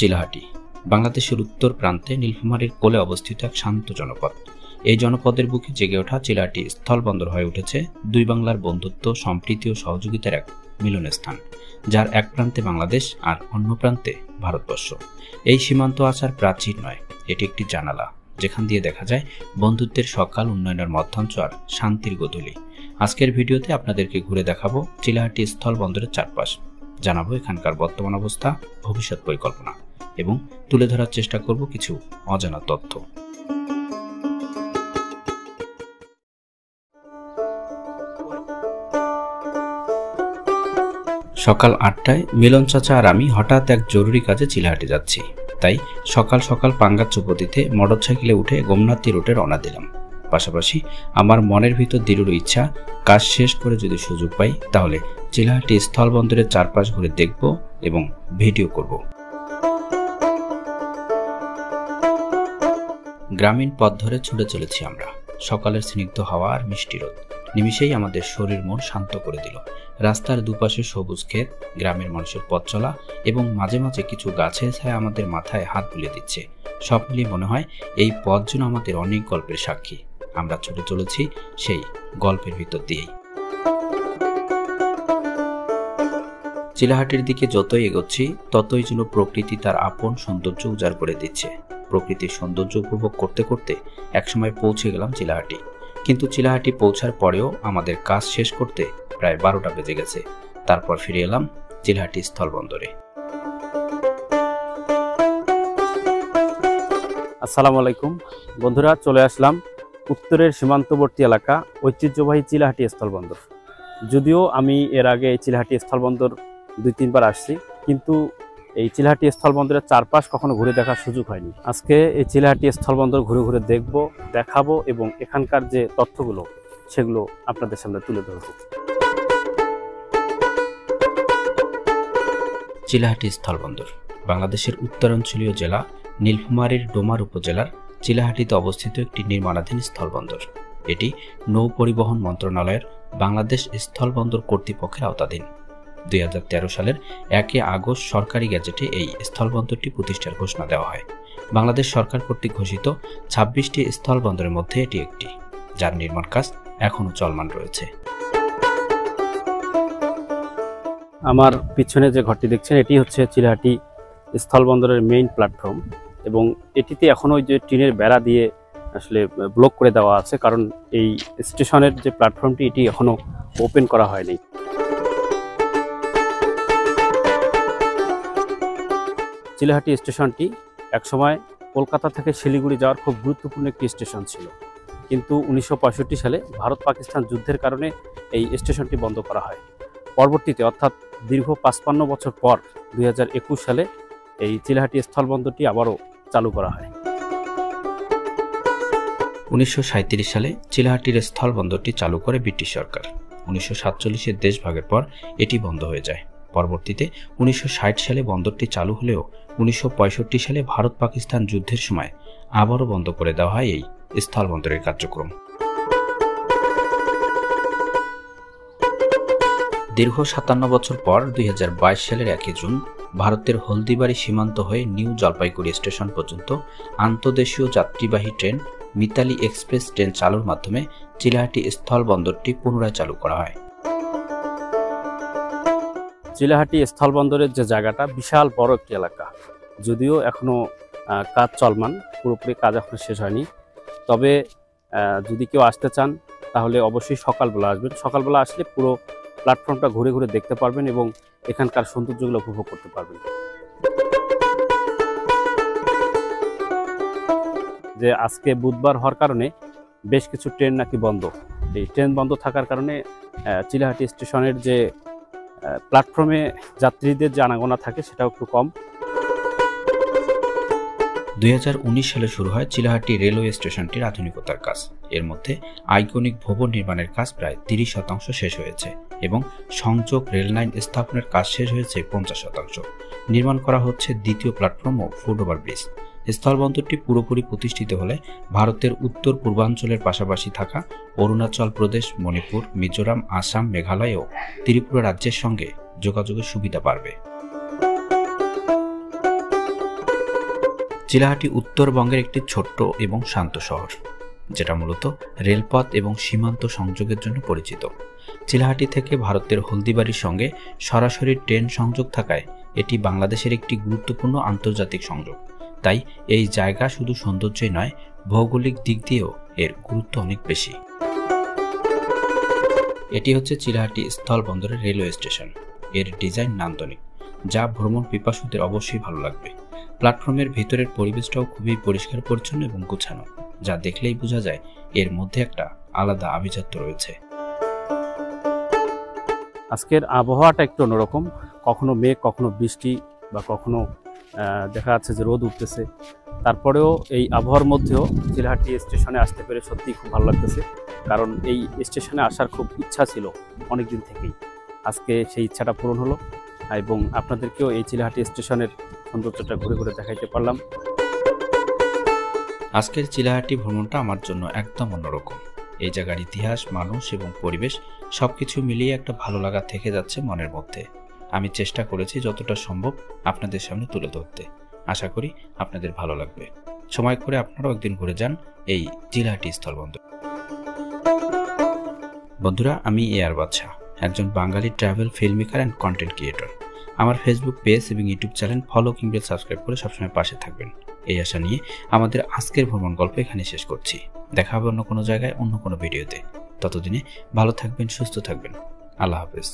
চিলাহাটি বাংলাদেশের উত্তর প্রান্তে নীলফামারীর কোলে অবস্থিত এক শান্ত জনপদ। এই জনপদের বুকে জেগে ওঠা চিলাহাটি স্থলবন্দর হয়ে উঠেছে দুই বাংলার বন্ধুত্ব, সম্প্রীতি ও সহযোগিতার এক মিলনস্থান, যার এক প্রান্তে বাংলাদেশ আর অন্য প্রান্তে ভারতবর্ষ। এই সীমান্ত আচার প্রাচীর নয়, এটি একটি জানালা, যেখান দিয়ে দেখা যায় বন্ধুত্বের সকাল, উন্নয়নের মধ্যাঞ্চ আর শান্তির গোধূলি। আজকের ভিডিওতে আপনাদেরকে ঘুরে দেখাবো চিলাহাটি স্থলবন্দরের চারপাশ, জানাবো এখানকার বর্তমান অবস্থা, ভবিষ্যৎ পরিকল্পনা এবং তুলে ধরার চেষ্টা করব কিছু অজানা তথ্য। সকাল 8টায় মিলন চাচা আর আমি হঠাৎ এক জরুরি কাজে চিলাহাটি যাচ্ছি, তাই সকাল সকাল পাঙ্গার চৌপতিতে মোটরসাইকেলে উঠে গোমনাথী রুটে রওনা দিলাম। পাশাপাশি আমার মনের ভিতর দৃঢ় ইচ্ছা, কাজ শেষ করে যদি সুযোগ পাই তাহলে চিলাহাটি স্থলবন্দরের চারপাশ ঘুরে দেখব এবং ভিডিও করব। গ্রামীণ পথ ধরে ছুটে চলেছি আমরা। সকালের স্নিগ্ধ হাওয়া আর মিষ্টি রোদ নিমিষেই আমাদের শরীর মন শান্ত করে দিল। রাস্তার দুপাশে সবুজ ক্ষেত, গ্রামের মানুষের পথ চলা এবং মাঝে মাঝে কিছু গাছের ছায়া আমাদের মাথায় হাত বুলিয়ে দিচ্ছে। সব মিলিয়ে মনে হয় এই পথ যেন আমাদের অনেক গল্পের সাক্ষী। আমরা ছুটে চলেছি সেই গল্পের ভিতর দিয়েই। চিলাহাটির দিকে যতই এগোচ্ছি ততই যেন প্রকৃতি তার আপন সৌন্দর্য উজাড় করে দিচ্ছে। প্রকৃতির সৌন্দর্য উপভোগ করতে করতে একসময় পৌঁছে গেলাম চিলাহাটি। কিন্তু চিলাহাটি পৌঁছার পরেও আমাদের কাজ শেষ করতে প্রায় 12টা বেজে গেছে। তারপর ফিরে এলাম চিলাহাটি স্থলবন্দরে। আসসালামু আলাইকুম বন্ধুরা, চলে আসলাম উত্তরের সীমান্তবর্তী এলাকা ঐতিহ্যবাহী চিলাহাটি স্থলবন্দর। যদিও আমি এর আগে এই চিলাহাটি স্থলবন্দর 2-3 বার আসছি, কিন্তু এই চিলাহাটি স্থলবন্দরের চারপাশ কখনো ঘুরে দেখার সুযোগ হয়নি। আজকে এই চিলাহাটি স্থলবন্দর ঘুরে ঘুরে দেখব, দেখাবো এবং এখানকার যে তথ্যগুলো সেগুলো আপনাদের সামনে তুলে ধরব। চিলাহাটি স্থলবন্দর বাংলাদেশের উত্তরাঞ্চলীয় জেলা নীলফামারীর ডোমার উপজেলার চিলাহাটিতে অবস্থিত একটি নির্মাণাধীন স্থলবন্দর। এটি নৌ পরিবহন মন্ত্রণালয়ের বাংলাদেশ স্থলবন্দর কর্তৃপক্ষের আওতাধীন। 2013 সালের 1 আগস্ট সরকারি গ্যাজেটে এই স্থলবন্দরটি প্রতিষ্ঠার ঘোষণা দেওয়া হয়। বাংলাদেশ সরকার কর্তৃক ঘোষিত 26টি স্থলবন্দরের মধ্যে এটি একটি, যার নির্মাণ কাজ এখনও চলমান রয়েছে। আমার পিছনে যে ঘরটি দেখছেন এটি হচ্ছে চিলাহাটি স্থলবন্দরের মেইন প্ল্যাটফর্ম, এবং এটিতে এখনও ওই যে টিনের বেড়া দিয়ে আসলে ব্লক করে দেওয়া আছে, কারণ এই স্টেশনের যে প্ল্যাটফর্মটি এটি এখনও ওপেন করা হয়নি। চিলাহাটি স্টেশনটি একসময় কলকাতা থেকে শিলিগুড়ি যাওয়ার খুব গুরুত্বপূর্ণ একটি স্টেশন ছিল, কিন্তু 1965 সালে ভারত পাকিস্তান যুদ্ধের কারণে এই স্টেশনটি বন্ধ করা হয়। পরবর্তীতে অর্থাৎ দীর্ঘ 55 বছর পর 2021 সালে এই চিলাহাটি স্থলবন্দরটি আবারও চালু করা হয়। 1937 সালে চিলাহাটির স্থলবন্দরটি চালু করে ব্রিটিশ সরকার। 1947-এর দেশভাগের পর এটি বন্ধ হয়ে যায়। পরবর্তীতে 1960 সালে বন্দরটি চালু হলেও 1965 সালে ভারত পাকিস্তান যুদ্ধের সময় আবারও বন্ধ করে দেওয়া হয় এই স্থলবন্দরের কার্যক্রম। দীর্ঘ 57 বছর পর 2022 সালের 1 জুন ভারতের হলদিবাড়ি সীমান্ত হয়ে নিউ জলপাইগুড়ি স্টেশন পর্যন্ত আন্তঃদেশীয় যাত্রীবাহী ট্রেন মিতালি এক্সপ্রেস ট্রেন চালুর মাধ্যমে চিলাহাটি স্থলবন্দরটি পুনরায় চালু করা হয়। চিলাহাটি স্থলবন্দরের যে জায়গাটা বিশাল বড় একটি এলাকা, যদিও এখনো কাজ চলমান, পুরোপুরি কাজ এখনো শেষ হয়নি। তবে যদি কেউ আসতে চান তাহলে অবশ্যই সকালবেলা আসবেন। সকালবেলা আসলে পুরো প্ল্যাটফর্মটা ঘুরে ঘুরে দেখতে পারবেন এবং এখানকার সৌন্দর্যগুলো উপভোগ করতে পারবেন। যে আজকে বুধবার হওয়ার কারণে বেশ কিছু ট্রেন নাকি বন্ধ। এই ট্রেন বন্ধ থাকার কারণে চিলাহাটি স্টেশনের যে প্ল্যাটফর্মে যাত্রীদের যে আনাগোনা থাকে সেটাও একটু কম। 2019 সালে শুরু হয় চিলাহাটি রেলওয়ে স্টেশনটির আধুনিকতার কাজ। এর মধ্যে আইকনিক ভবন নির্মাণের কাজ প্রায় 30% শেষ হয়েছে এবং সংযোগ রেললাইন স্থাপনের কাজ শেষ হয়েছে 50%। নির্মাণ করা হচ্ছে দ্বিতীয় প্ল্যাটফর্ম ও ফুটওভার ব্রিজ। স্থলবন্দরটি পুরোপুরি প্রতিষ্ঠিত হলে ভারতের উত্তর পূর্বাঞ্চলের পাশাপাশি থাকা অরুণাচল প্রদেশ, মণিপুর, মিজোরাম, আসাম, মেঘালয় ও ত্রিপুরা রাজ্যের সঙ্গে যোগাযোগের সুবিধা বাড়বে। চিলাহাটি উত্তরবঙ্গের একটি ছোট্ট এবং শান্ত শহর, যেটা মূলত রেলপথ এবং সীমান্ত সংযোগের জন্য পরিচিত। চিলাহাটি থেকে ভারতের হলদিবাড়ির সঙ্গে সরাসরি ট্রেন সংযোগ থাকায় এটি বাংলাদেশের একটি গুরুত্বপূর্ণ আন্তর্জাতিক সংযোগ। তাই এই জায়গা শুধু সৌন্দর্যই নয়, ভৌগোলিক দিক দিয়েও এর গুরুত্ব অনেক বেশি। এটি হচ্ছে চিলাহাটি স্থলবন্দরের রেলওয়ে স্টেশন। এর ডিজাইন নান্দনিক, যা ভ্রমণ পিপাসুদের অবশ্যই ভালো লাগবে। প্ল্যাটফর্মের ভিতরের পরিবেশটাও খুবই পরিষ্কার পরিচ্ছন্ন এবং গোছানো, যা দেখলেই বোঝা যায় এর মধ্যে একটা আলাদা আভিজাত্য রয়েছে। আজকের আবহাওয়াটা একটু অন্যরকম, কখনো মেঘ, কখনো বৃষ্টি, বা কখনো দেখা যাচ্ছে যে রোদ উঠতেছে। তারপরেও এই আবহাওয়ার মধ্যেও চিলাহাটি স্টেশনে আসতে পেরে সত্যিই খুব ভালো লাগতেছে, কারণ এই স্টেশনে আসার খুব ইচ্ছা ছিল অনেক দিন থেকেই। আজকে সেই ইচ্ছাটা পূরণ হলো এবং আপনাদেরকেও এই চিলাহাটি স্টেশনের সৌন্দর্যটা ঘুরে ঘুরে দেখাইতে পারলাম। আজকের চিলাহাটি ভ্রমণটা আমার জন্য একদম অন্যরকম। এই জায়গার ইতিহাস, মানুষ এবং পরিবেশ সবকিছু মিলিয়ে একটা ভালো লাগা থেকে যাচ্ছে মনের মধ্যে। আমি চেষ্টা করেছি যতটা সম্ভব আপনাদের সামনে তুলে ধরতে। আশা করি আপনাদের ভালো লাগবে। সময় করে আপনারাও একদিন ঘুরে যান এই চিলাহাটি স্থলবন্দর। বন্ধুরা, আমি এআর বাদশা, একজন Bangali travel film maker and content creator. আমার ফেসবুক পেজ এবং ইউটিউব চ্যানেল ফলো কিংবা সাবস্ক্রাইব করে সবসময় পাশে থাকবেন, এই আশা নিয়ে আমাদের আজকের ভ্রমণ গল্প এখানে শেষ করছি। দেখা হবে অন্য কোনো জায়গায়, অন্য কোনো ভিডিওতে। ততদিনে ভালো থাকবেন, সুস্থ থাকবেন। আল্লাহ হাফেজ।